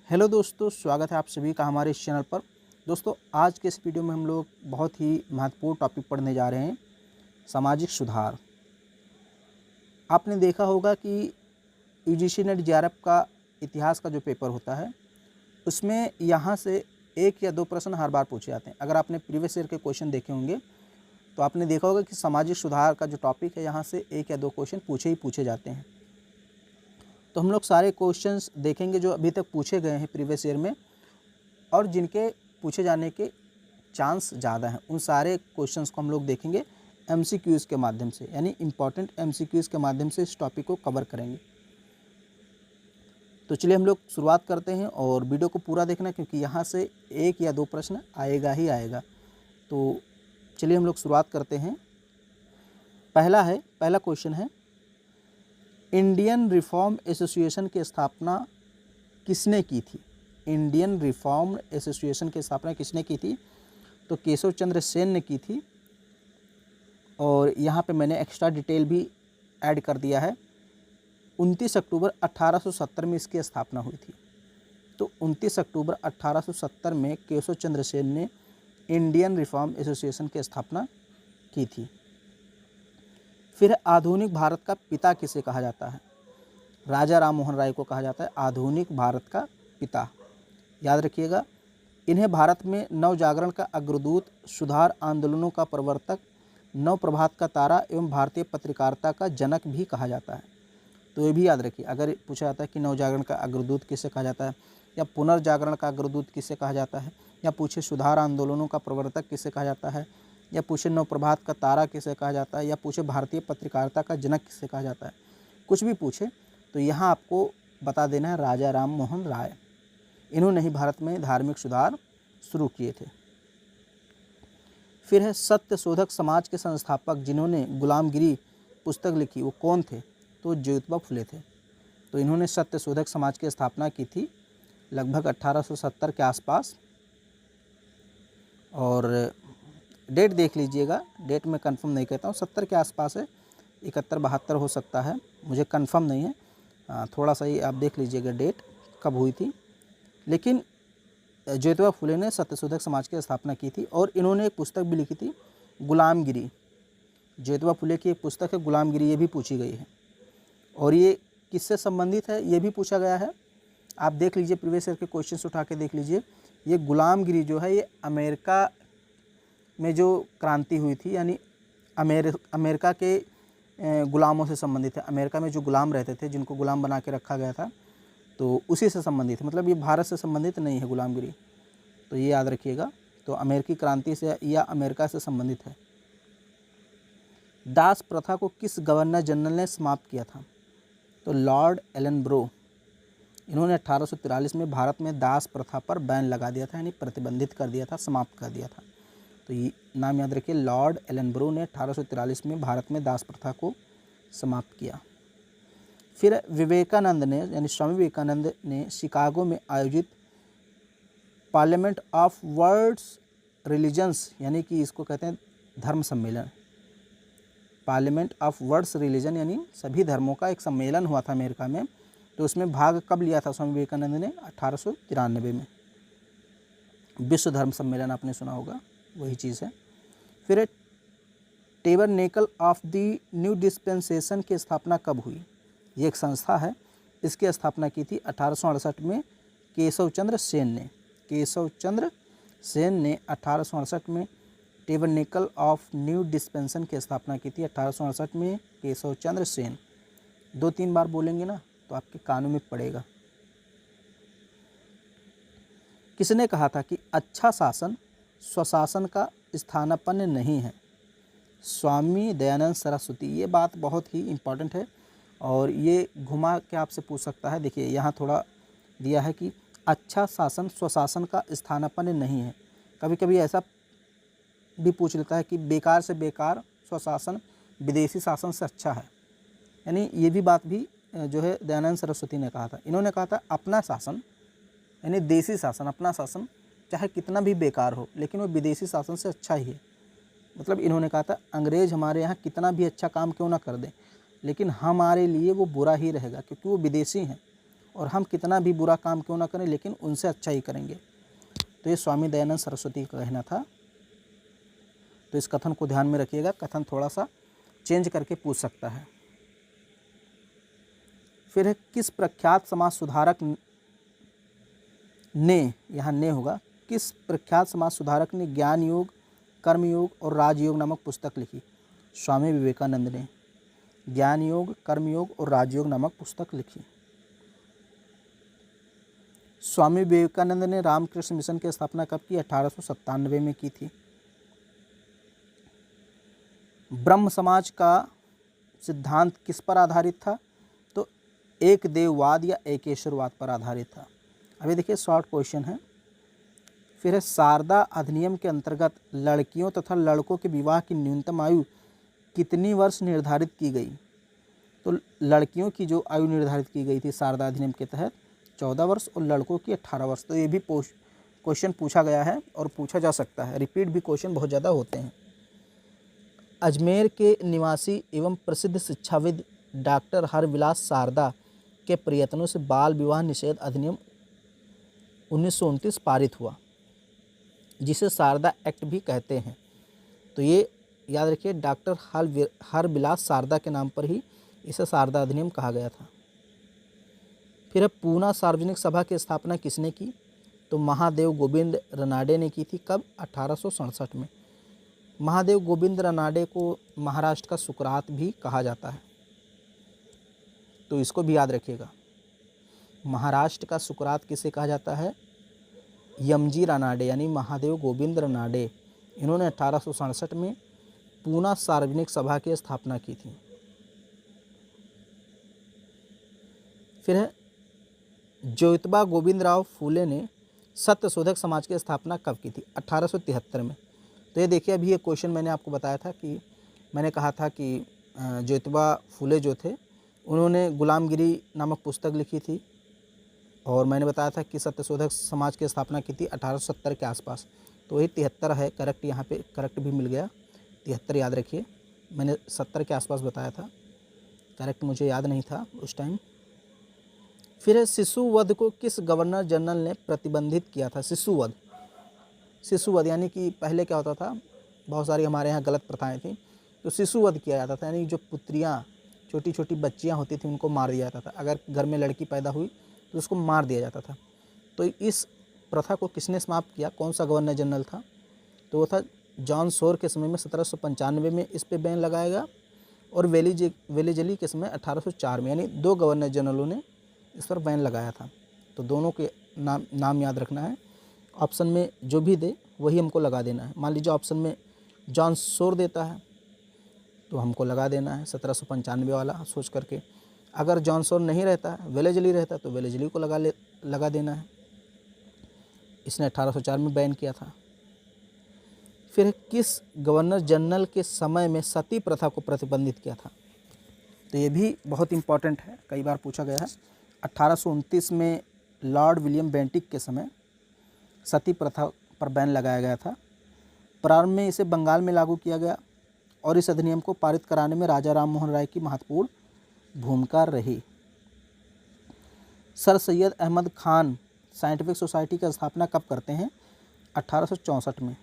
Hello दोस्तों, स्वागत है आप सभी का हमारे इस चैनल पर। दोस्तों, आज के इस वीडियो में हम लोग बहुत ही महत्वपूर्ण टॉपिक पढ़ने जा रहे हैं, सामाजिक सुधार। आपने देखा होगा कि यूजीसी नेट जेआरएफ का इतिहास का जो पेपर होता है, उसमें यहाँ से एक या दो प्रश्न हर बार पूछे जाते हैं। अगर आपने प्रीवियस ईयर के क्वेश्चन देखे होंगे तो आपने देखा होगा कि सामाजिक सुधार का जो टॉपिक है, यहाँ से एक या दो क्वेश्चन पूछे जाते हैं। तो हम लोग सारे क्वेश्चंस देखेंगे जो अभी तक पूछे गए हैं प्रीवियस ईयर में, और जिनके पूछे जाने के चांस ज़्यादा हैं, उन सारे क्वेश्चंस को हम लोग देखेंगे एमसीक्यूज़ के माध्यम से, यानी इम्पॉर्टेंट एमसीक्यूज़ के माध्यम से इस टॉपिक को कवर करेंगे। तो चलिए हम लोग शुरुआत करते हैं, और वीडियो को पूरा देखना क्योंकि यहाँ से एक या दो प्रश्न आएगा ही आएगा। तो चलिए हम लोग शुरुआत करते हैं। पहला क्वेश्चन है, इंडियन रिफॉर्म एसोसिएशन की स्थापना किसने की थी? इंडियन रिफॉर्म एसोसिएशन की स्थापना किसने की थी? तो केशव चंद्र सेन ने की थी। और यहाँ पे मैंने एक्स्ट्रा डिटेल भी ऐड कर दिया है। 29 अक्टूबर 1870 में इसकी स्थापना हुई थी। तो 29 अक्टूबर 1870 में केशव चंद्र सेन ने इंडियन रिफॉर्म एसोसिएशन की स्थापना की थी। फिर आधुनिक भारत का पिता किसे कहा जाता है? राजा राम मोहन राय को कहा जाता है आधुनिक भारत का पिता। याद रखिएगा, इन्हें भारत में नव जागरण का अग्रदूत, सुधार आंदोलनों का प्रवर्तक, नव प्रभात का तारा एवं भारतीय पत्रकारिता का जनक भी कहा जाता है। तो ये भी याद रखिए, अगर पूछा जाता है कि नव जागरण का अग्रदूत किसे कहा जाता है, या पुनर्जागरण का अग्रदूत किसे कहा जाता है, या पूछे सुधार आंदोलनों का प्रवर्तक किसे कहा जाता है, या पूछे नव प्रभात का तारा किसे कहा जाता है, या पूछे भारतीय पत्रकारिता का जनक किसे कहा जाता है, कुछ भी पूछे तो यहाँ आपको बता देना है राजा राम मोहन राय। इन्होंने ही भारत में धार्मिक सुधार शुरू किए थे। फिर है सत्य शोधक समाज के संस्थापक जिन्होंने गुलामगिरी पुस्तक लिखी, वो कौन थे? तो ज्योतिबा फुले थे। तो इन्होंने सत्य शोधक समाज की स्थापना की थी लगभग 1870 के आसपास। और डेट देख लीजिएगा, डेट में कंफर्म नहीं कहता हूँ, 70 के आसपास है, 71-72 हो सकता है, मुझे कंफर्म नहीं है। थोड़ा सा ही आप देख लीजिएगा डेट कब हुई थी। लेकिन ज्योतिबा फुले ने सत्यशोधक समाज की स्थापना की थी, और इन्होंने एक पुस्तक भी लिखी थी, गुलामगिरी। ज्योतिबा फुले की एक पुस्तक है गुलामगिरी, ये भी पूछी गई है। और ये किससे संबंधित है ये भी पूछा गया है। आप देख लीजिए, प्रीवियस ईयर के क्वेश्चंस उठा के देख लीजिए। ये गुलामगिरी जो है, ये अमेरिका में जो क्रांति हुई थी, यानी अमेरिका के गुलामों से संबंधित है। अमेरिका में जो गुलाम रहते थे, जिनको गुलाम बना के रखा गया था, तो उसी से संबंधित है। मतलब ये भारत से संबंधित नहीं है गुलामगिरी, तो ये याद रखिएगा। तो अमेरिकी क्रांति से या अमेरिका से संबंधित है। दास प्रथा को किस गवर्नर जनरल ने समाप्त किया था? तो लॉर्ड एलनब्रो। इन्होंने 1843 में भारत में दास प्रथा पर बैन लगा दिया था, यानी प्रतिबंधित कर दिया था, समाप्त कर दिया था। तो ये नाम याद रखिए, लॉर्ड एलनब्रो ने 1843 में भारत में दास प्रथा को समाप्त किया। फिर विवेकानंद ने, यानी स्वामी विवेकानंद ने शिकागो में आयोजित पार्लियामेंट ऑफ वर्ल्ड्स रिलीजन्स, यानी कि इसको कहते हैं धर्म सम्मेलन, पार्लियामेंट ऑफ वर्ल्ड्स रिलीजन, यानी सभी धर्मों का एक सम्मेलन हुआ था अमेरिका में। तो उसमें भाग कब लिया था स्वामी विवेकानंद ने? 1893 में। विश्व धर्म सम्मेलन आपने सुना होगा, वही चीज़ है। फिर tabernacle of the new dispensation की स्थापना कब हुई? ये एक संस्था है, इसकी स्थापना की थी 1868 में केशव चंद्र सेन ने। केशव चंद्र सेन ने 1868 में टेबरनेकल ऑफ न्यू डिस्पेंसेशन की स्थापना की थी। 1868 में केशव चंद्र सेन। 2-3 बार बोलेंगे ना तो आपके कानों में पड़ेगा। किसने कहा था कि अच्छा शासन स्वशासन का स्थानापन्न नहीं है? स्वामी दयानंद सरस्वती। ये बात बहुत ही इम्पॉर्टेंट है, और ये घुमा के आपसे पूछ सकता है। देखिए, यहाँ थोड़ा दिया है कि अच्छा शासन स्वशासन का स्थानापन्न नहीं है। कभी कभी ऐसा भी पूछ लेता है कि बेकार से बेकार स्वशासन विदेशी शासन से अच्छा है, यानी ये भी बात भी जो है दयानंद सरस्वती ने कहा था। इन्होंने कहा था अपना शासन, यानी देसी शासन, अपना शासन चाहे कितना भी बेकार हो, लेकिन वो विदेशी शासन से अच्छा ही है। मतलब इन्होंने कहा था अंग्रेज़ हमारे यहाँ कितना भी अच्छा काम क्यों ना कर दें, लेकिन हमारे लिए वो बुरा ही रहेगा, क्योंकि वो विदेशी हैं और हम कितना भी बुरा काम क्यों ना करें लेकिन उनसे अच्छा ही करेंगे। तो ये स्वामी दयानंद सरस्वती का कहना था। तो इस कथन को ध्यान में रखिएगा, कथन थोड़ा सा चेंज करके पूछ सकता है। फिर है किस प्रख्यात समाज सुधारक ने, यहाँ ने होगा, किस प्रख्यात समाज सुधारक ने ज्ञान योग, कर्मयोग और राजयोग नामक पुस्तक लिखी? स्वामी विवेकानंद ने ज्ञान योग, कर्मयोग और राजयोग नामक पुस्तक लिखी। स्वामी विवेकानंद ने रामकृष्ण मिशन की स्थापना कब की? 1897 में की थी। ब्रह्म समाज का सिद्धांत किस पर आधारित था? तो एक देववाद या एकेश्वरवाद पर आधारित था। अभी देखिए शॉर्ट क्वेश्चन है। फिर है शारदा अधिनियम के अंतर्गत लड़कियों तथा लड़कों के विवाह की न्यूनतम आयु कितनी वर्ष निर्धारित की गई? तो लड़कियों की जो आयु निर्धारित की गई थी शारदा अधिनियम के तहत 14 वर्ष और लड़कों की 18 वर्ष। तो ये भी क्वेश्चन पूछा गया है और पूछा जा सकता है, रिपीट भी क्वेश्चन बहुत ज़्यादा होते हैं। अजमेर के निवासी एवं प्रसिद्ध शिक्षाविद डॉक्टर हरविलास शारदा के प्रयत्नों से बाल विवाह निषेध अधिनियम 1929 पारित हुआ, जिसे शारदा एक्ट भी कहते हैं। तो ये याद रखिए, डॉक्टर हरविलास शारदा के नाम पर ही इसे शारदा अधिनियम कहा गया था। फिर है पूना सार्वजनिक सभा की स्थापना किसने की? तो महादेव गोविंद रनाडे ने की थी। कब? 1867 में। महादेव गोविंद रनाडे को महाराष्ट्र का सुकरात भी कहा जाता है, तो इसको भी याद रखिएगा। महाराष्ट्र का सुकरात किसे कहा जाता है? यमजी रानाडे यानी महादेव गोविंद रनाडे। इन्होंने 1867 में पूना सार्वजनिक सभा की स्थापना की थी। फिर है ज्योतिबा गोविंदराव फूले ने सत्यशोधक समाज की स्थापना कब की थी? 1873 में। तो ये देखिए, अभी ये क्वेश्चन मैंने आपको बताया था कि मैंने कहा था कि ज्योतिबा फूले जो थे उन्होंने गुलामगिरी नामक पुस्तक लिखी थी, और मैंने बताया था कि सत्यशोधक समाज की स्थापना की थी 1870 के आसपास। तो वही 73 है करेक्ट, यहाँ पे करेक्ट भी मिल गया। 73 याद रखिए, मैंने 70 के आसपास बताया था, करेक्ट मुझे याद नहीं था उस टाइम। फिर है शिशुवध को किस गवर्नर जनरल ने प्रतिबंधित किया था? शिशुवध यानी कि पहले क्या होता था, बहुत सारी हमारे यहाँ गलत प्रथाएं थी, तो शिशुवध किया जाता था, यानी जो पुत्रियाँ छोटी छोटी बच्चियाँ होती थी उनको मार दिया जाता था। अगर घर में लड़की पैदा हुई तो उसको मार दिया जाता था। तो इस प्रथा को किसने समाप्त किया? कौन सा गवर्नर जनरल था? तो वो था जॉन सोर के समय में 1795 में इस पे बैन लगाया गया, और वेलीजली के समय 1804 में, यानी 2 गवर्नर जनरलों ने इस पर बैन लगाया था। तो दोनों के नाम याद रखना है। ऑप्शन में जो भी दे वही हमको लगा देना है। मान लीजिए ऑप्शन में जॉन सोर देता है तो हमको लगा देना है 1795 वाला सोच करके। अगर जॉन सोर नहीं रहता है, वेलेजली रहता है, तो वेलेजली को लगा देना है। इसने 1804 में बैन किया था। फिर किस गवर्नर जनरल के समय में सती प्रथा को प्रतिबंधित किया था? तो ये भी बहुत इंपॉर्टेंट है, कई बार पूछा गया है। 1829 में लॉर्ड विलियम बेंटिक के समय सती प्रथा पर बैन लगाया गया था। प्रारंभ में इसे बंगाल में लागू किया गया, और इस अधिनियम को पारित कराने में राजा राम मोहन राय की महत्वपूर्ण भूमिका रही। Sir Syed Ahmed Khan scientific society की स्थापना कब करते हैं? 1864 में।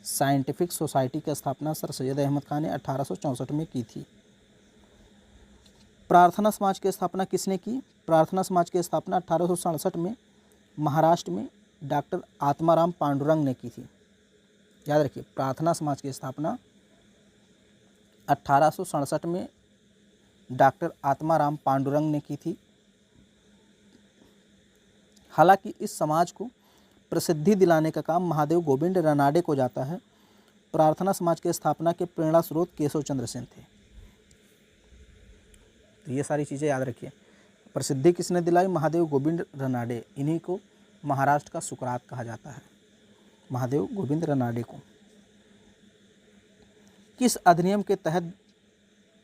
साइंटिफिक सोसाइटी की स्थापना सर सैयद अहमद खान ने 1864 में की थी। प्रार्थना समाज की स्थापना किसने की? प्रार्थना समाज की स्थापना 1867 में महाराष्ट्र में डॉक्टर आत्माराम पांडुरंग ने की थी। याद रखिए, प्रार्थना समाज की स्थापना 1867 में डॉक्टर आत्माराम पांडुरंग ने की थी। हालांकि इस समाज को प्रसिद्धि दिलाने का काम महादेव गोविंद रनाडे को जाता है। प्रार्थना समाज की स्थापना के प्रेरणा स्रोत केशव चंद्र सेन थे। तो ये सारी चीज़ें याद रखिए। प्रसिद्धि किसने दिलाई? महादेव गोविंद रनाडे। इन्हीं को महाराष्ट्र का सुकरात कहा जाता है, महादेव गोविंद रनाडे को। किस अधिनियम के तहत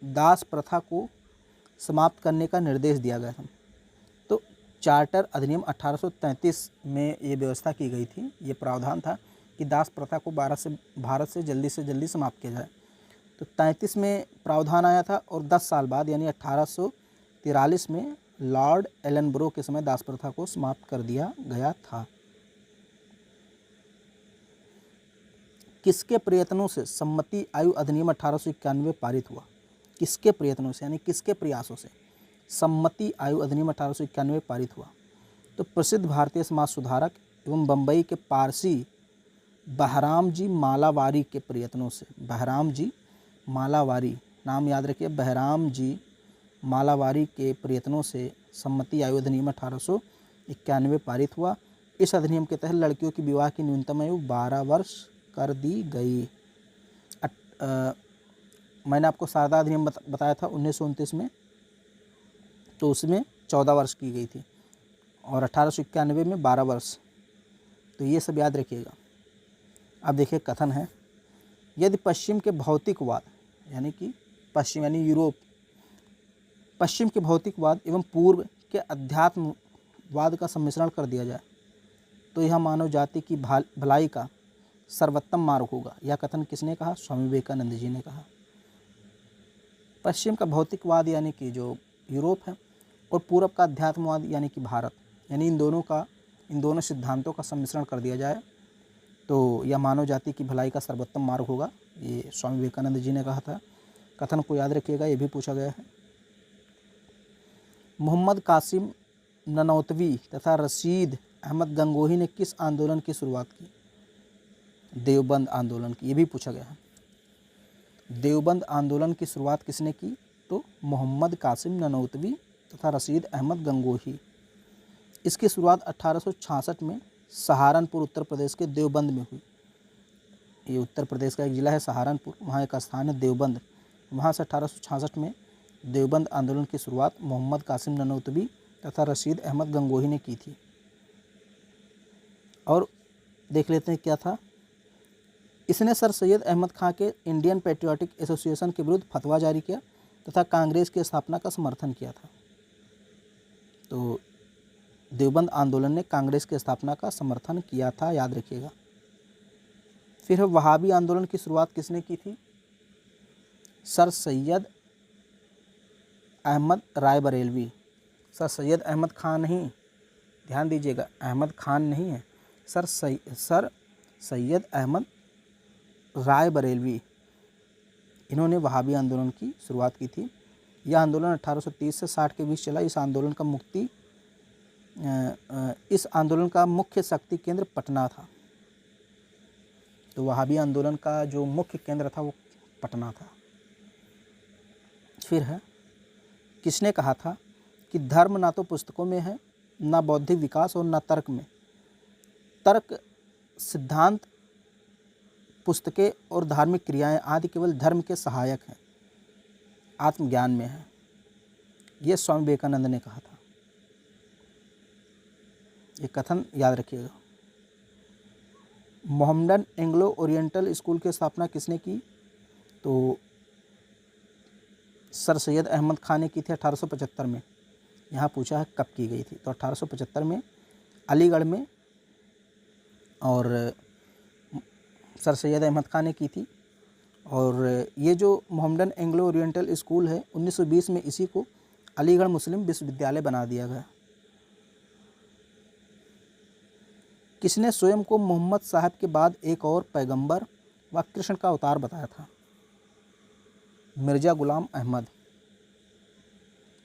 दास प्रथा को समाप्त करने का निर्देश दिया गया था? तो चार्टर अधिनियम 1833 में ये व्यवस्था की गई थी, ये प्रावधान था कि दास प्रथा को भारत से जल्दी समाप्त किया जाए। तो 33 में प्रावधान आया था, और 10 साल बाद यानी 1843 में लॉर्ड एलनब्रो के समय दास प्रथा को समाप्त कर दिया गया था। किसके प्रयत्नों से सम्मति आयु अधिनियम 1891 पारित हुआ? किसके प्रयत्नों से यानी किसके प्रयासों से सम्मति आयु अधिनियम 1891 पारित हुआ? तो प्रसिद्ध भारतीय समाज सुधारक एवं बम्बई के पारसी बहराम जी मालावारी के प्रयत्नों से। बहराम जी मालावारी, नाम याद रखिए, बहराम जी मालावारी के प्रयत्नों से सम्मति आयु अधिनियम 1891 पारित हुआ। इस अधिनियम के तहत लड़कियों की विवाह की न्यूनतम आयु 12 वर्ष कर दी गई। मैंने आपको शारदा अधिनियम बताया था 1929 में, तो उसमें 14 वर्ष की गई थी और 1891 में 12 वर्ष। तो ये सब याद रखिएगा। अब देखिए कथन है, यदि पश्चिम के भौतिकवाद यानी कि पश्चिम यानी यूरोप, पश्चिम के भौतिकवाद एवं पूर्व के अध्यात्मवाद का सम्मिश्रण कर दिया जाए तो यह मानव जाति की भलाई का सर्वोत्तम मार्ग होगा। यह कथन किसने कहा? स्वामी विवेकानंद जी ने कहा। पश्चिम का भौतिकवाद यानी कि जो यूरोप है और पूर्व का अध्यात्मवाद यानी कि भारत, यानी इन दोनों सिद्धांतों का सम्मिश्रण कर दिया जाए तो यह मानव जाति की भलाई का सर्वोत्तम मार्ग होगा। ये स्वामी विवेकानंद जी ने कहा था। कथन को याद रखिएगा, ये भी पूछा गया है। मोहम्मद कासिम ननौतवी तथा रशीद अहमद गंगोही ने किस आंदोलन की शुरुआत की? देवबंद आंदोलन की। ये भी पूछा गया है। देवबंद आंदोलन की शुरुआत किसने की? तो मोहम्मद कासिम ननौतवी तथा रशीद अहमद गंगोही। इसकी शुरुआत 1866 में सहारनपुर उत्तर प्रदेश के देवबंद में हुई। ये उत्तर प्रदेश का एक ज़िला है सहारनपुर, वहाँ एक स्थान है देवबंद। वहाँ से 1866 में देवबंद आंदोलन की शुरुआत मोहम्मद कासिम ननौतवी तथा रशीद अहमद गंगोही ने की थी। और देख लेते हैं क्या था। इसने सर सैयद अहमद खां के इंडियन पैट्रियोटिक एसोसिएशन के विरुद्ध फतवा जारी किया तथा कांग्रेस की स्थापना का समर्थन किया था। तो देवबंद आंदोलन ने कांग्रेस की स्थापना का समर्थन किया था, याद रखिएगा। फिर वहाबी आंदोलन की शुरुआत किसने की थी? सर सैयद अहमद राय बरेलवी। सर सैयद अहमद खान नहीं, ध्यान दीजिएगा, अहमद खान नहीं है, सर सैयद अहमद राय बरेलवी, इन्होंने वहाबी आंदोलन की शुरुआत की थी। यह आंदोलन 1830 से 60 के बीच चला। इस आंदोलन का मुख्य शक्ति केंद्र पटना था। तो वहाबी आंदोलन का जो मुख्य केंद्र था वो पटना था। फिर है, किसने कहा था कि धर्म ना तो पुस्तकों में है, ना बौद्धिक विकास और ना तर्क में। तर्क, सिद्धांत, पुस्तकें और धार्मिक क्रियाएं आदि केवल धर्म के सहायक हैं, आत्मज्ञान में है। ये स्वामी विवेकानंद ने कहा था। ये कथन याद रखिएगा। मोहम्मदन एंग्लो ओरिएंटल स्कूल की स्थापना किसने की? तो सर सैयद अहमद खान ने की थी 1875 में। यहाँ पूछा है कब की गई थी, तो 1875 में अलीगढ़ में, और सर सैयद अहमद खान ने की थी। और ये जो मोहम्मदन एंग्लो ओरिएंटल स्कूल है 1920 में इसी को अलीगढ़ मुस्लिम विश्वविद्यालय बना दिया गया। किसने स्वयं को मोहम्मद साहब के बाद एक और पैगंबर व कृष्ण का अवतार बताया था? मिर्ज़ा गुलाम अहमद।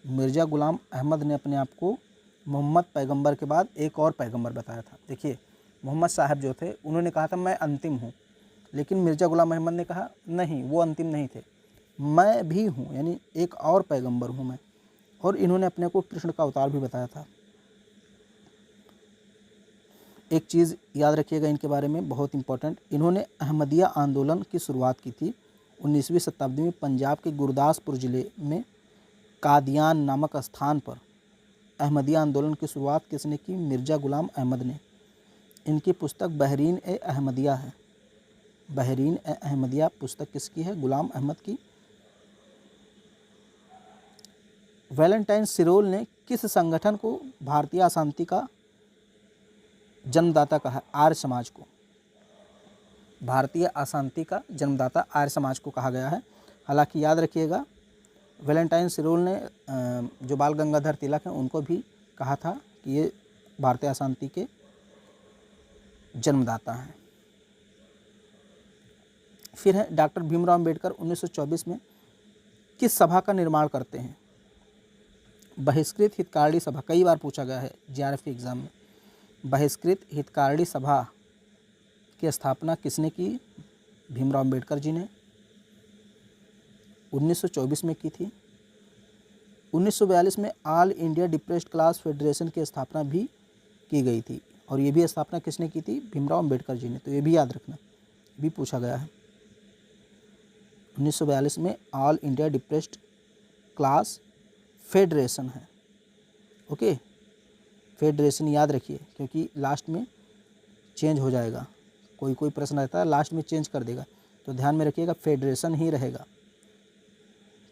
मिर्ज़ा गुलाम अहमद ने अपने आप को मोहम्मद पैगंबर के बाद एक और पैगंबर बताया था। देखिए, मोहम्मद साहब जो थे उन्होंने कहा था मैं अंतिम हूँ, लेकिन मिर्ज़ा गुलाम अहमद ने कहा नहीं, वो अंतिम नहीं थे, मैं भी हूँ, यानी एक और पैगंबर हूँ मैं। और इन्होंने अपने को कृष्ण का अवतार भी बताया था। एक चीज़ याद रखिएगा इनके बारे में, बहुत इंपॉर्टेंट, इन्होंने अहमदिया आंदोलन की शुरुआत की थी 19वीं शताब्दी में। पंजाब के गुरदासपुर ज़िले में कादियान नामक स्थान पर अहमदिया आंदोलन की शुरुआत किसने की? मिर्ज़ा गुलाम अहमद ने। इनकी पुस्तक बहरीन ए अहमदिया है। बहरीन ए अहमदिया पुस्तक किसकी है? गुलाम अहमद की। वैलेंटाइन सिरोल ने किस संगठन को भारतीय अशांति का जन्मदाता कहा? आर्य समाज को। भारतीय अशांति का जन्मदाता आर्य समाज को कहा गया है। हालांकि याद रखिएगा, वैलेंटाइन सिरोल ने जो बाल गंगाधर तिलक हैं उनको भी कहा था कि ये भारतीय अशांति के जन्मदाता हैं। फिर है डॉक्टर भीमराव अंबेडकर 1924 में किस सभा का निर्माण करते हैं? बहिष्कृत हितकारी सभा, कई बार पूछा गया है JRF के एग्जाम में। बहिष्कृत हितकारी सभा की स्थापना किसने की? भीमराव अंबेडकर जी ने 1924 में की थी। 1942 में all India depressed class federation की स्थापना भी की गई थी, और ये भी स्थापना किसने की थी? भीमराव अंबेडकर जी ने। तो ये भी याद रखना, भी पूछा गया है। 1942 में all India depressed class federation है। ओके, फेडरेशन याद रखिए, क्योंकि लास्ट में चेंज हो जाएगा। कोई प्रश्न रहता है लास्ट में चेंज कर देगा, तो ध्यान में रखिएगा फेडरेशन ही रहेगा।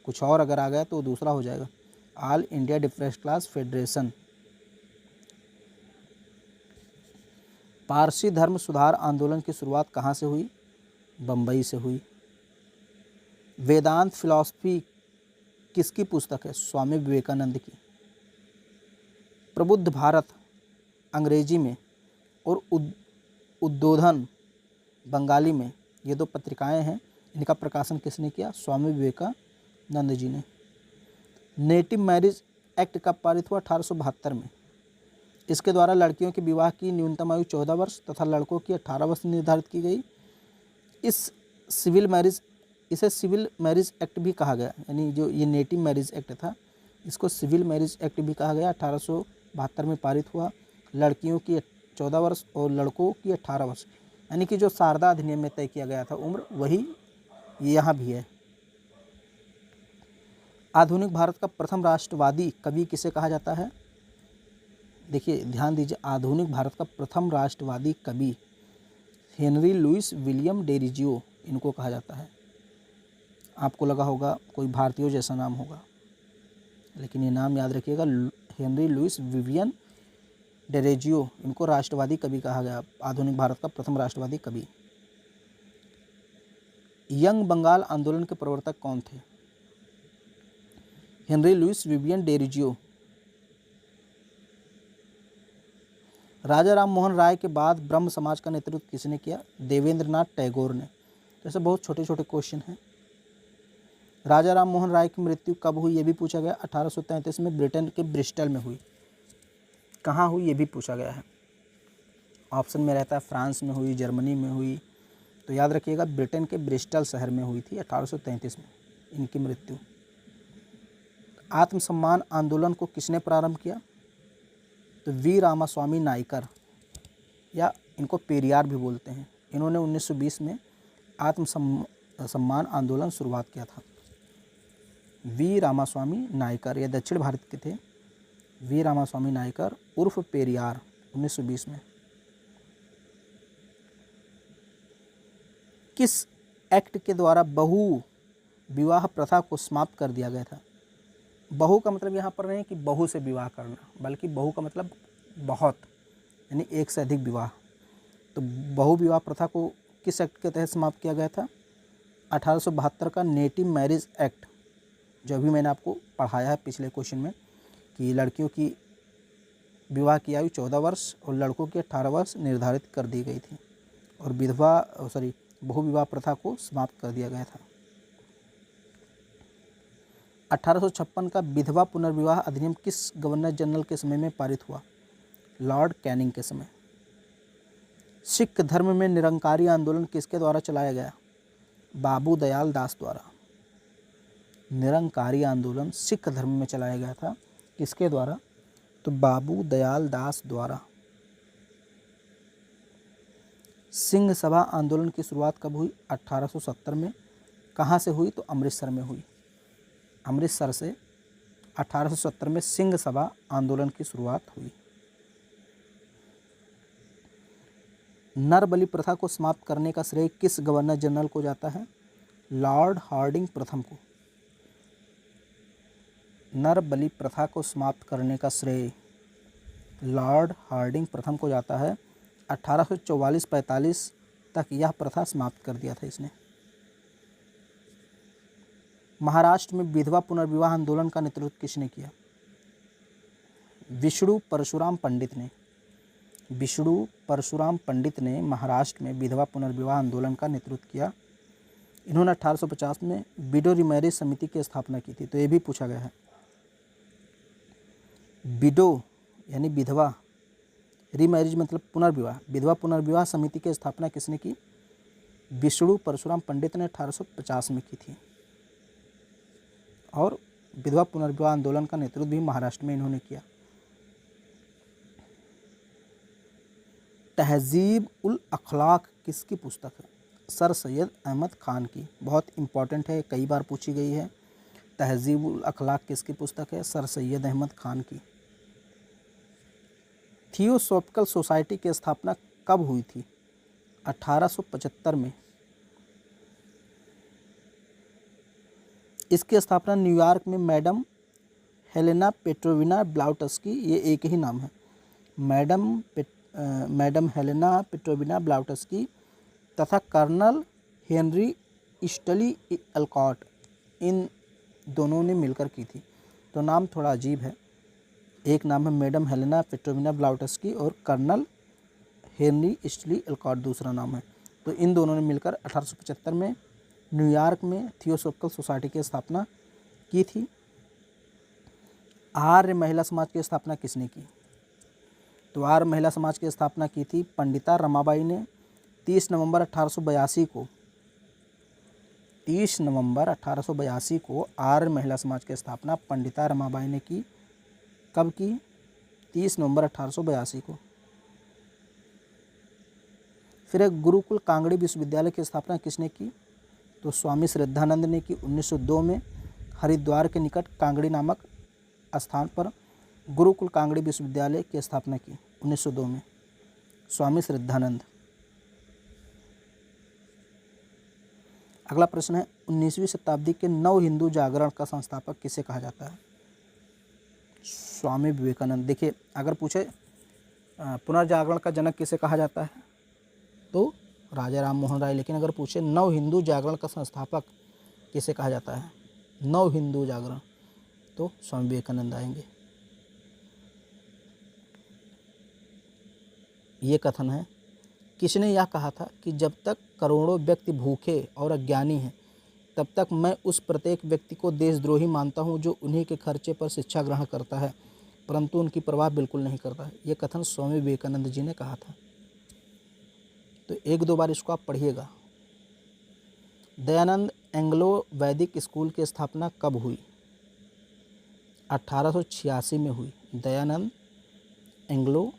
कुछ और अगर आ गया तो दूसरा हो जाएगा। All India depressed class federation. Parsi धर्म सुधार आंदोलन की शुरुआत कहाँ से हुई? बम्बई से हुई। वेदांत फिलॉसफी किसकी पुस्तक है? स्वामी विवेकानंद की। प्रबुद्ध भारत अंग्रेजी में और उद्बोधन बंगाली में, ये दो पत्रिकाएं हैं, इनका प्रकाशन किसने किया? स्वामी विवेकानंद जी ने। नेटिव मैरिज एक्ट कब पारित हुआ? 1872 में। इसके द्वारा लड़कियों के विवाह की न्यूनतम आयु 14 वर्ष तथा लड़कों की 18 वर्ष निर्धारित की गई। इसे सिविल मैरिज एक्ट भी कहा गया, यानी जो ये नेटिव मैरिज एक्ट था इसको सिविल मैरिज एक्ट भी कहा गया। 1872 में पारित हुआ। लड़कियों की 14 वर्ष और लड़कों की 18 वर्ष, यानी कि जो शारदा अधिनियम में तय किया गया था उम्र, वही यहाँ भी है। आधुनिक भारत का प्रथम राष्ट्रवादी कवि किसे कहा जाता है? देखिए ध्यान दीजिए, आधुनिक भारत का प्रथम राष्ट्रवादी कवि हेनरी लुइस विलियम डेरिजियो, इनको कहा जाता है। आपको लगा होगा कोई भारतीयों जैसा नाम होगा, लेकिन ये नाम याद रखिएगा, हेनरी लुइस विवियन डेरेजियो, इनको राष्ट्रवादी कवि कहा गया। आधुनिक भारत का प्रथम राष्ट्रवादी कवि। यंग बंगाल आंदोलन के प्रवर्तक कौन थे? Henry Louis Vivian Derozio. Raja Ram Mohan Roy के बाद ब्रह्म समाज का नेतृत्व किसने किया? देवेंद्रनाथ टैगोर ने। तो ऐसे बहुत छोटे छोटे क्वेश्चन हैं। राजा राम मोहन राय की मृत्यु कब हुई? ये भी पूछा गया। 1833 में ब्रिटेन के ब्रिस्टल में हुई। कहाँ हुई? ये भी पूछा गया है। ऑप्शन में रहता है फ्रांस में हुई, जर्मनी में हुई, तो याद रखिएगा ब्रिटेन के ब्रिस्टल शहर में हुई थी 1833 में इनकी मृत्यु। आत्मसम्मान आंदोलन को किसने प्रारंभ किया? तो वी रामास्वामी नायकर, या इनको पेरियार भी बोलते हैं। इन्होंने 1920 में आत्मसम्मान आंदोलन शुरुआत किया था। वी रामास्वामी नायकर, ये दक्षिण भारत के थे। वी रामास्वामी नायकर उर्फ पेरियार, 1920 में। किस एक्ट के द्वारा बहु विवाह प्रथा को समाप्त कर दिया गया था? बहु का मतलब यहाँ पर नहीं कि बहु से विवाह करना, बल्कि बहु का मतलब बहुत, यानी एक से अधिक विवाह। तो बहु विवाह प्रथा को किस एक्ट के तहत समाप्त किया गया था? 1872 का नेटिव मैरिज एक्ट, जो अभी मैंने आपको पढ़ाया है पिछले क्वेश्चन में, कि लड़कियों की विवाह की आयु 14 वर्ष और लड़कों की 18 वर्ष निर्धारित कर दी गई थी, और बहु विवाह प्रथा को समाप्त कर दिया गया था। 1856 का विधवा पुनर्विवाह अधिनियम किस गवर्नर जनरल के समय में पारित हुआ? लॉर्ड कैनिंग के समय। सिख धर्म में निरंकारी आंदोलन किसके द्वारा चलाया गया? बाबू दयाल दास द्वारा। निरंकारी आंदोलन सिख धर्म में चलाया गया था, किसके द्वारा? तो बाबू दयाल दास द्वारा। सिंह सभा आंदोलन की शुरुआत कब हुई? 1870 में। कहाँ से हुई? तो अमृतसर में हुई। अमृतसर से 1870 में सिंह सभा आंदोलन की शुरुआत हुई। नर बलि प्रथा को समाप्त करने का श्रेय किस गवर्नर जनरल को जाता है? लॉर्ड हार्डिंग प्रथम को। नर बलि प्रथा को समाप्त करने का श्रेय लॉर्ड हार्डिंग प्रथम को जाता है। 1844-45 तक यह प्रथा समाप्त कर दिया था इसने। महाराष्ट्र में विधवा पुनर्विवाह आंदोलन का नेतृत्व किसने किया? विष्णु परशुराम पंडित ने। विष्णु परशुराम पंडित ने महाराष्ट्र में विधवा पुनर्विवाह आंदोलन का नेतृत्व किया। इन्होंने 1850 में विडो रीमैरिज समिति की स्थापना की थी। तो ये भी पूछा गया है। विडो यानी विधवा, रीमैरिज मतलब पुनर्विवाह, विधवा पुनर्विवाह समिति की स्थापना किसने की? विष्णु परशुराम पंडित ने 1850 में की थी। और विधवा पुनर्विवाह आंदोलन का नेतृत्व भी महाराष्ट्र में इन्होंने किया। तहजीब उल अखलाक किसकी पुस्तक है? सर सैयद अहमद खान की। बहुत इंपॉर्टेंट है, कई बार पूछी गई है। तहजीब उल अखलाक किसकी पुस्तक है? सर सैयद अहमद खान की। थियोसॉफिकल सोसाइटी की स्थापना कब हुई थी? 1875 में। इसकी स्थापना न्यूयॉर्क में मैडम हेलेना पेट्रोविना ब्लाउटस्की, ये एक ही नाम है, मैडम हेलेना पेट्रोविना ब्लाउटस्की तथा कर्नल हेनरी स्टली एल्कॉट, इन दोनों ने मिलकर की थी। तो नाम थोड़ा अजीब है। एक नाम है मैडम हेलेना पेट्रोविना ब्लाउटस्की और कर्नल हेनरी स्टली एल्कॉट दूसरा नाम है। तो इन दोनों ने मिलकर 1875 में न्यूयॉर्क में थियोसॉफिकल सोसाइटी की स्थापना की थी। आर्य महिला समाज की स्थापना किसने की? तो आर्य महिला समाज की स्थापना की थी पंडिता रमाबाई ने 30 नवंबर 1882 को। 30 नवंबर 1882 को आर्य महिला समाज की स्थापना पंडिता रमाबाई ने की। कब की? 30 नवंबर 1882 को। फिर एक गुरुकुल कांगड़ी विश्वविद्यालय की स्थापना किसने की? तो स्वामी श्रद्धानंद ने की 1902 में हरिद्वार के निकट कांगड़ी नामक स्थान पर गुरुकुल कांगड़ी विश्वविद्यालय की स्थापना की 1902 में स्वामी श्रद्धानंद। अगला प्रश्न है 19वीं शताब्दी के नव हिंदू जागरण का संस्थापक किसे कहा जाता है? स्वामी विवेकानंद। देखिए अगर पूछे पुनर्जागरण का जनक किसे कहा जाता है तो राजा राम मोहन राय। लेकिन अगर पूछे नव हिंदू जागरण का संस्थापक किसे कहा जाता है, नव हिंदू जागरण, तो स्वामी विवेकानंद आएंगे। ये कथन है, किसने यह कहा था कि जब तक करोड़ों व्यक्ति भूखे और अज्ञानी हैं तब तक मैं उस प्रत्येक व्यक्ति को देशद्रोही मानता हूं जो उन्हीं के खर्चे पर शिक्षा ग्रहण करता है परंतु उनकी परवाह बिल्कुल नहीं करता है। ये कथन स्वामी विवेकानंद जी ने कहा था। तो एक दो बार इसको आप पढ़िएगा। दयानंद एंग्लो वैदिक स्कूल की स्थापना कब हुई? 1886 में हुई। दयानंद एंग्लो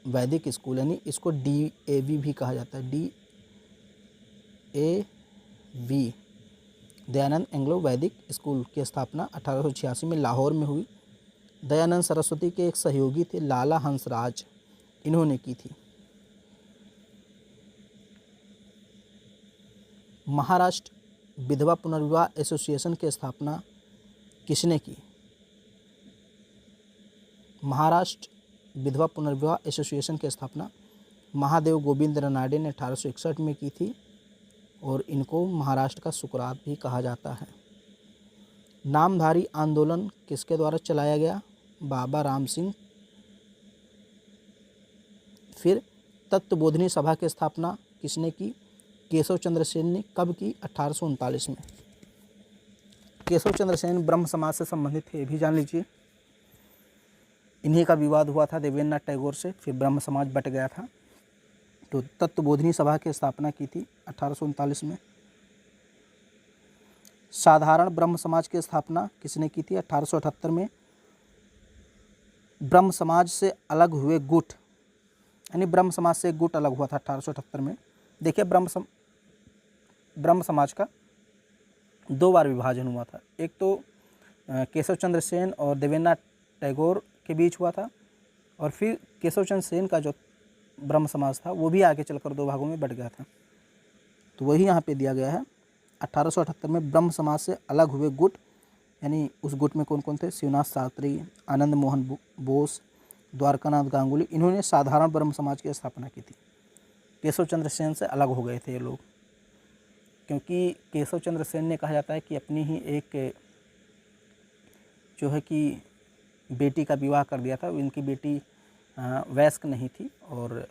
वैदिक स्कूल, यानी इसको DAV भी कहा जाता है, DAV, दयानंद एंग्लो वैदिक स्कूल की स्थापना 1886 में लाहौर में हुई। दयानंद सरस्वती के एक सहयोगी थे लाला हंसराज, इन्होंने की थी। महाराष्ट्र विधवा पुनर्विवाह एसोसिएशन की स्थापना किसने की? महाराष्ट्र विधवा पुनर्विवाह एसोसिएशन की स्थापना महादेव गोविंद रनाडे ने 1861 में की थी और इनको महाराष्ट्र का सुकरात भी कहा जाता है। नामधारी आंदोलन किसके द्वारा चलाया गया? बाबा राम सिंह। फिर तत्वबोधिनी सभा की स्थापना किसने की? केशव चंद्र सेन ने। कब की? 1839 में। केशव चंद्र सेन ब्रह्म समाज से संबंधित थे, ये भी जान लीजिए। इन्हीं का विवाद हुआ था देवेंद्रनाथ टैगोर से, फिर ब्रह्म समाज बट गया था। तो तत्वबोधिनी सभा की स्थापना की थी 1839 में। साधारण ब्रह्म समाज की स्थापना किसने की थी? 1878 में। ब्रह्म समाज से अलग हुए गुट, यानी ब्रह्म समाज से एक गुट अलग हुआ था 1878 में। देखिए ब्रह्म समाज का दो बार विभाजन हुआ था। एक तो केशव चंद्र सेन और देवेंद्रनाथ टैगोर के बीच हुआ था, और फिर केशव चंद्र सेन का जो ब्रह्म समाज था वो भी आगे चलकर दो भागों में बट गया था। तो वही यहाँ पे दिया गया है। 1878 में ब्रह्म समाज से अलग हुए गुट, यानी उस गुट में कौन कौन थे? शिवनाथ शास्त्री, आनंद मोहन बोस, द्वारकानाथ गांगुली, इन्होंने साधारण ब्रह्म समाज की स्थापना की थी। केशव चंद्र सेन से अलग हो गए थे ये लोग, क्योंकि केशव चंद्र सेन ने कहा जाता है कि अपनी ही एक जो है कि बेटी का विवाह कर दिया था। इनकी बेटी वयस्क नहीं थी और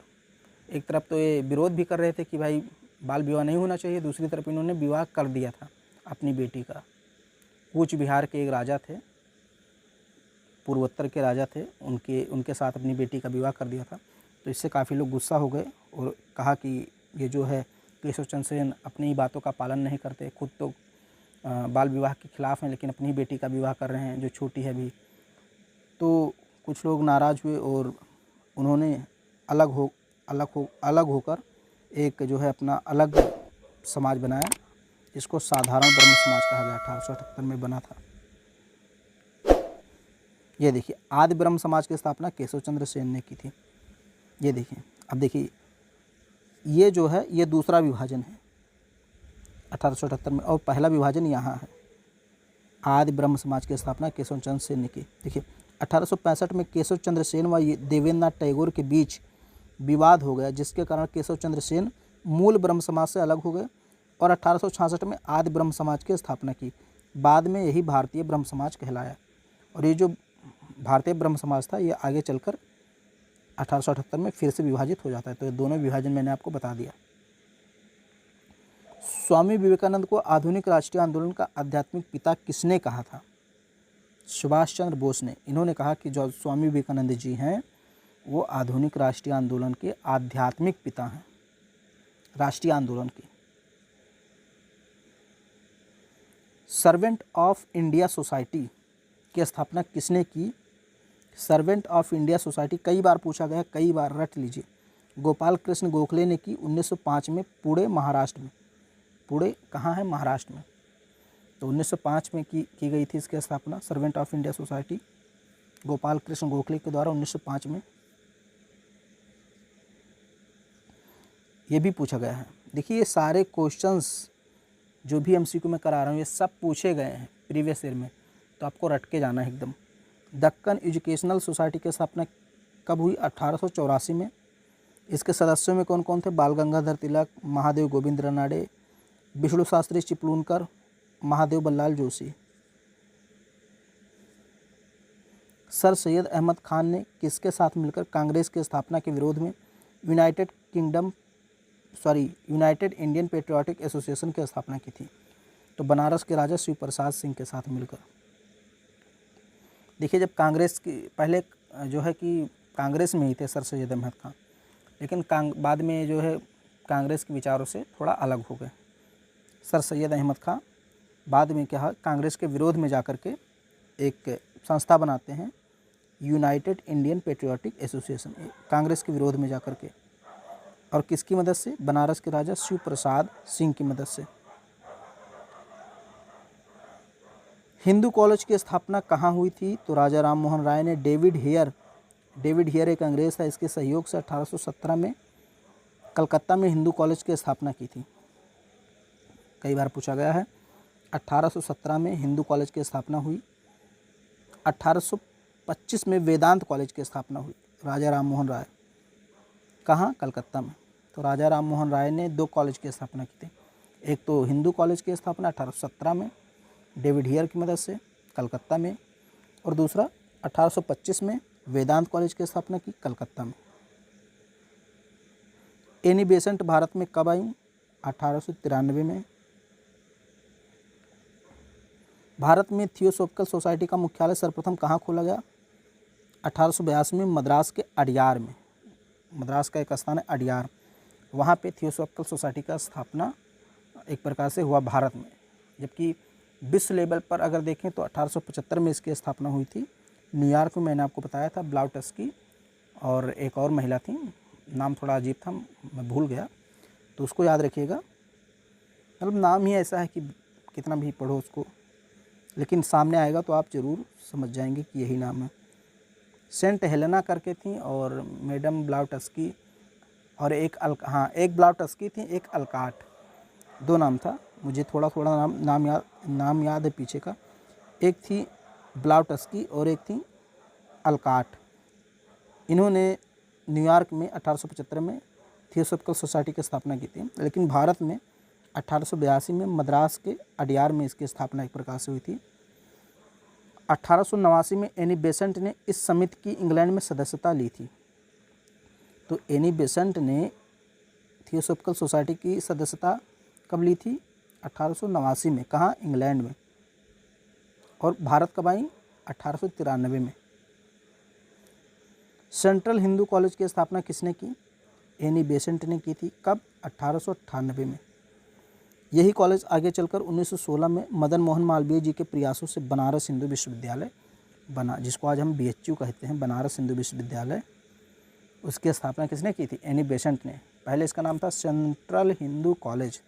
एक तरफ तो ये विरोध भी कर रहे थे कि भाई बाल विवाह नहीं होना चाहिए, दूसरी तरफ इन्होंने विवाह कर दिया था अपनी बेटी का। कूच बिहार के एक राजा थे, पूर्वोत्तर के राजा थे, उनके साथ अपनी बेटी का विवाह कर दिया था। तो इससे काफ़ी लोग गुस्सा हो गए और कहा कि ये जो है केशव चंद्र सेन अपनी ही बातों का पालन नहीं करते, खुद तो बाल विवाह के खिलाफ़ हैं लेकिन अपनी ही बेटी का विवाह कर रहे हैं जो छोटी है अभी। तो कुछ लोग नाराज़ हुए और उन्होंने अलग होकर एक जो है अपना अलग समाज बनाया, जिसको साधारण ब्रह्म समाज कहा गया। 1878 में बना था। ये देखिए, आदि ब्रह्म समाज की स्थापना केशव चंद्र सेन ने की थी। ये देखिए, अब देखिए ये जो है ये दूसरा विभाजन है 1878 में, और पहला विभाजन यहाँ है। आदि ब्रह्म समाज की स्थापना केशव चंद्र सेन ने की। देखिए 1865 में केशव चंद्र सेन व देवेंद्रनाथ टैगोर के बीच विवाद हो गया, जिसके कारण केशव चंद्र सेन मूल ब्रह्म समाज से अलग हो गए और 1866 में आदि ब्रह्म समाज की स्थापना की। बाद में यही भारतीय ब्रह्म समाज कहलाया। और ये जो भारतीय ब्रह्म समाज था ये आगे चलकर 1878 में फिर से विभाजित हो जाता है। तो ये दोनों विभाजन मैंने आपको बता दिया। स्वामी विवेकानंद को आधुनिक राष्ट्रीय आंदोलन का आध्यात्मिक पिता किसने कहा था? सुभाष चंद्र बोस ने। इन्होंने कहा कि जो स्वामी विवेकानंद जी हैं वो आधुनिक राष्ट्रीय आंदोलन के आध्यात्मिक पिता हैं, राष्ट्रीय आंदोलन के। सर्वेंट ऑफ इंडिया सोसाइटी की स्थापना किसने की? सर्वेंट ऑफ इंडिया सोसाइटी कई बार पूछा गया, कई बार, रट लीजिए। गोपाल कृष्ण गोखले ने की 1905 में पुणे, महाराष्ट्र में। पुणे कहाँ है? महाराष्ट्र में। तो 1905 में की गई थी इसकी स्थापना, servant of India society, Gopal Krishna Gokhale के द्वारा 1905 में। ये भी पूछा गया है। देखिए ये सारे क्वेश्चंस जो भी एमसीक्यू में करा रहा हूँ ये सब पूछे गए हैं प्रीवियस ईयर में, तो आपको रट के जाना है एकदम। दक्कन एजुकेशनल सोसाइटी की स्थापना कब हुई? 1884 में। इसके सदस्यों में कौन कौन थे? बाल गंगाधर तिलक, महादेव गोविंद रानडे, विष्णु शास्त्री चिपलूनकर, महादेव बल्लाल जोशी। सर सैयद अहमद खान ने किसके साथ मिलकर कांग्रेस की स्थापना के विरोध में यूनाइटेड इंडियन पेट्रियाटिक एसोसिएशन की स्थापना की थी? तो बनारस के राजा शिव प्रसाद सिंह के साथ मिलकर। देखिए जब कांग्रेस की पहले जो है कि कांग्रेस में ही थे सर सैयद अहमद खान, लेकिन बाद में जो है कांग्रेस के विचारों से थोड़ा अलग हो गए। सर सैयद अहमद खान बाद में क्या कांग्रेस के विरोध में जाकर के एक संस्था बनाते हैं, United Indian patriotic association, Congress के विरोध में जाकर के। और किसकी मदद से? बनारस के राजा शिव प्रसाद सिंह की मदद से। हिंदू कॉलेज की स्थापना कहाँ हुई थी? तो राजा राम मोहन राय ने डेविड हेयर एक अंग्रेज था, इसके सहयोग से 1817 में कलकत्ता में हिंदू कॉलेज की स्थापना की थी। कई बार पूछा गया है। 1817 में हिंदू कॉलेज की स्थापना हुई। 1825 में वेदांत कॉलेज की स्थापना हुई, राजा राम मोहन राय। कहाँ? कलकत्ता में। तो राजा राम मोहन राय ने 2 कॉलेज की स्थापना की थी। एक तो हिंदू कॉलेज की स्थापना 1817 में डेविड हेयर की मदद से कलकत्ता में, और दूसरा 1825 में वेदांत कॉलेज की स्थापना की कलकत्ता में। एनी बेसेंट भारत में कब आई? 1893 में। भारत में थियोसॉफिकल सोसाइटी का मुख्यालय सर्वप्रथम कहाँ खोला गया? 1882 में मद्रास के अडियार में। मद्रास का एक स्थान है अडियार, वहाँ पे थियोसॉफिकल सोसाइटी का स्थापना एक प्रकार से हुआ भारत में। जबकि विश्व लेवल पर अगर देखें तो 1875 में इसकी स्थापना हुई थी न्यूयॉर्क में। मैंने आपको बताया था ब्लाउटस्की और एक और महिला थी, नाम थोड़ा अजीब था, मैं भूल गया, तो उसको याद रखिएगा। मतलब नाम ही ऐसा है कि कितना भी पढ़ो उसको, लेकिन सामने आएगा तो आप ज़रूर समझ जाएंगे कि यही नाम है। सेंट हेलेना करके थी और मैडम ब्लाउटस्की, और एक ब्लाउटस्की थी, एक अल्काट, 2 नाम था। मुझे थोड़ा थोड़ा नाम याद है पीछे का। एक थी ब्लाउटस्की और एक थी अल्काट। इन्होंने न्यूयॉर्क में 1875 में थियोसॉफिकल सोसाइटी की स्थापना की थी, लेकिन भारत में 1882 में मद्रास के अडयार में इसकी स्थापना एक प्रकार से हुई थी। 1889 में एनी बेसेंट ने इस समिति की इंग्लैंड में सदस्यता ली थी। तो एनी बेसेंट ने थियोसॉफिकल सोसाइटी की सदस्यता कब ली थी? 1889 में। कहाँ? इंग्लैंड में। और भारत कब आई? 1893 में। सेंट्रल हिंदू कॉलेज की स्थापना किसने की? एनी बेसेंट ने की थी। कब? 1898 में। यही कॉलेज आगे चलकर 1916 में मदन मोहन मालवीय जी के प्रयासों से बनारस हिंदू विश्वविद्यालय बना, जिसको आज हम BHU कहते हैं, बनारस हिंदू विश्वविद्यालय। उसकी स्थापना किसने की थी? एनी बेसेंट ने। पहले इसका नाम था सेंट्रल हिंदू कॉलेज।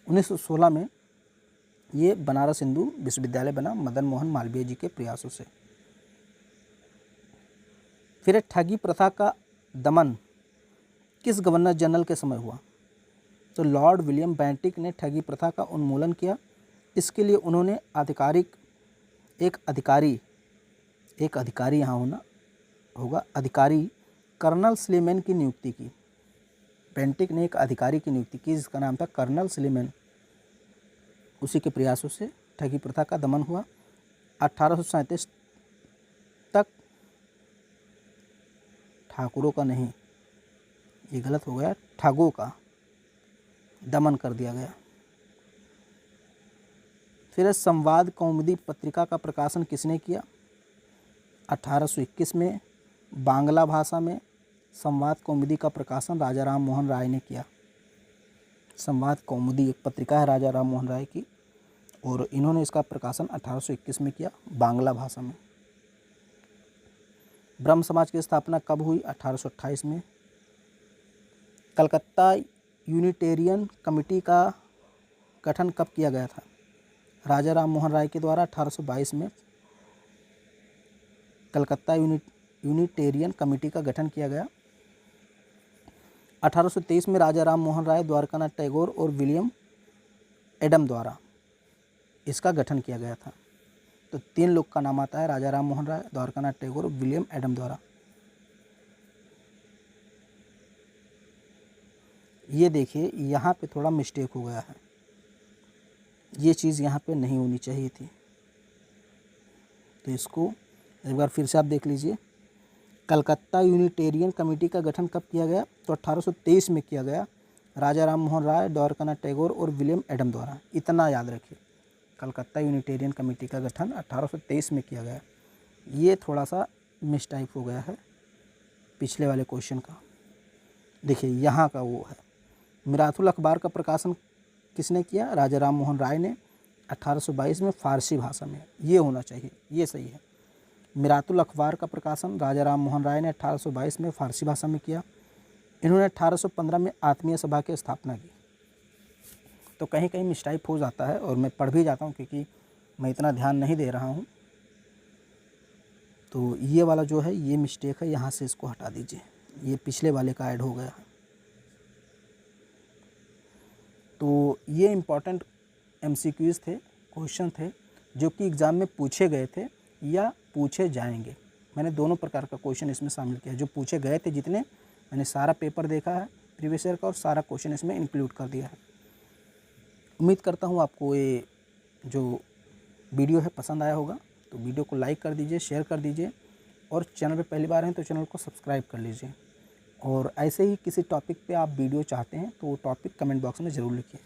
1916 में ये बनारस हिंदू विश्वविद्यालय बना मदन मोहन मालवीय जी के प्रयासों से। फिर ठगी प्रथा का दमन किस गवर्नर जनरल के समय हुआ? तो लॉर्ड विलियम बेंटिक ने ठगी प्रथा का उन्मूलन किया। इसके लिए उन्होंने एक अधिकारी यहाँ होना होगा, अधिकारी कर्नल स्लीमैन की नियुक्ति की। बेंटिक ने एक अधिकारी की नियुक्ति की जिसका नाम था कर्नल स्लीमैन। उसी के प्रयासों से ठगी प्रथा का दमन हुआ। 1837 तक ठाकुरों का नहीं, ये गलत हो गया, ठगों का दमन कर दिया गया। फिर संवाद कौमुदी पत्रिका का प्रकाशन किसने किया? 1821 में बांग्ला भाषा में संवाद कौमुदी का प्रकाशन राजा राम मोहन राय ने किया। संवाद कौमुदी एक पत्रिका है राजा राम मोहन राय की, और इन्होंने इसका प्रकाशन 1821 में किया बांग्ला भाषा में। ब्रह्म समाज की स्थापना कब हुई? 1828 में। कलकत्ता यूनिटेरियन कमेटी का गठन कब किया गया था? राजा राम मोहन राय के द्वारा 1822 में कलकत्ता यूनिटेरियन कमेटी का गठन किया गया। 1823 में राजा राम मोहन राय, द्वारकानाथ टैगोर और विलियम एडम द्वारा इसका गठन किया गया था। तो 3 लोग का नाम आता है, राजा राम मोहन राय, द्वारकानाथ टैगोर और विलियम एडम द्वारा। ये देखिए यहाँ पे थोड़ा मिस्टेक हो गया है, ये चीज़ यहाँ पे नहीं होनी चाहिए थी। तो इसको एक बार फिर से आप देख लीजिए। कलकत्ता यूनिटेरियन कमेटी का गठन कब किया गया? तो 1823 में किया गया, राजा राम मोहन राय, द्वारकानाथ टैगोर और विलियम एडम द्वारा। इतना याद रखिए, कलकत्ता यूनिटेरियन कमेटी का गठन 1823 में किया गया। ये थोड़ा सा मिसटाइप हो गया है पिछले वाले क्वेश्चन का। देखिए यहाँ का वो है, मिरातुल अखबार का प्रकाशन किसने किया? राजा राम मोहन राय ने 1822 में फारसी भाषा में। ये होना चाहिए, ये सही है। मिरातुल अखबार का प्रकाशन राजा राम मोहन राय ने 1822 में फारसी भाषा में किया। इन्होंने 1815 में आत्मीय सभा की स्थापना की। तो कहीं कहीं मिस्टाइप हो जाता है और मैं पढ़ भी जाता हूँ क्योंकि मैं इतना ध्यान नहीं दे रहा हूँ। तो ये वाला जो है ये मिस्टेक है, यहाँ से इसको हटा दीजिए, ये पिछले वाले का ऐड हो गया है। तो ये इम्पॉर्टेंट MCQs थे, क्वेश्चन थे जो कि एग्ज़ाम में पूछे गए थे या पूछे जाएंगे। मैंने दोनों प्रकार का क्वेश्चन इसमें शामिल किया। जो पूछे गए थे जितने, मैंने सारा पेपर देखा है प्रीवियस ईयर का और सारा क्वेश्चन इसमें इंक्लूड कर दिया है। उम्मीद करता हूँ आपको ये जो वीडियो है पसंद आया होगा। तो वीडियो को लाइक कर दीजिए, शेयर कर दीजिए, और चैनल पे पहली बार हैं तो चैनल को सब्सक्राइब कर लीजिए। और ऐसे ही किसी टॉपिक पे आप वीडियो चाहते हैं तो वो टॉपिक कमेंट बॉक्स में ज़रूर लिखिए।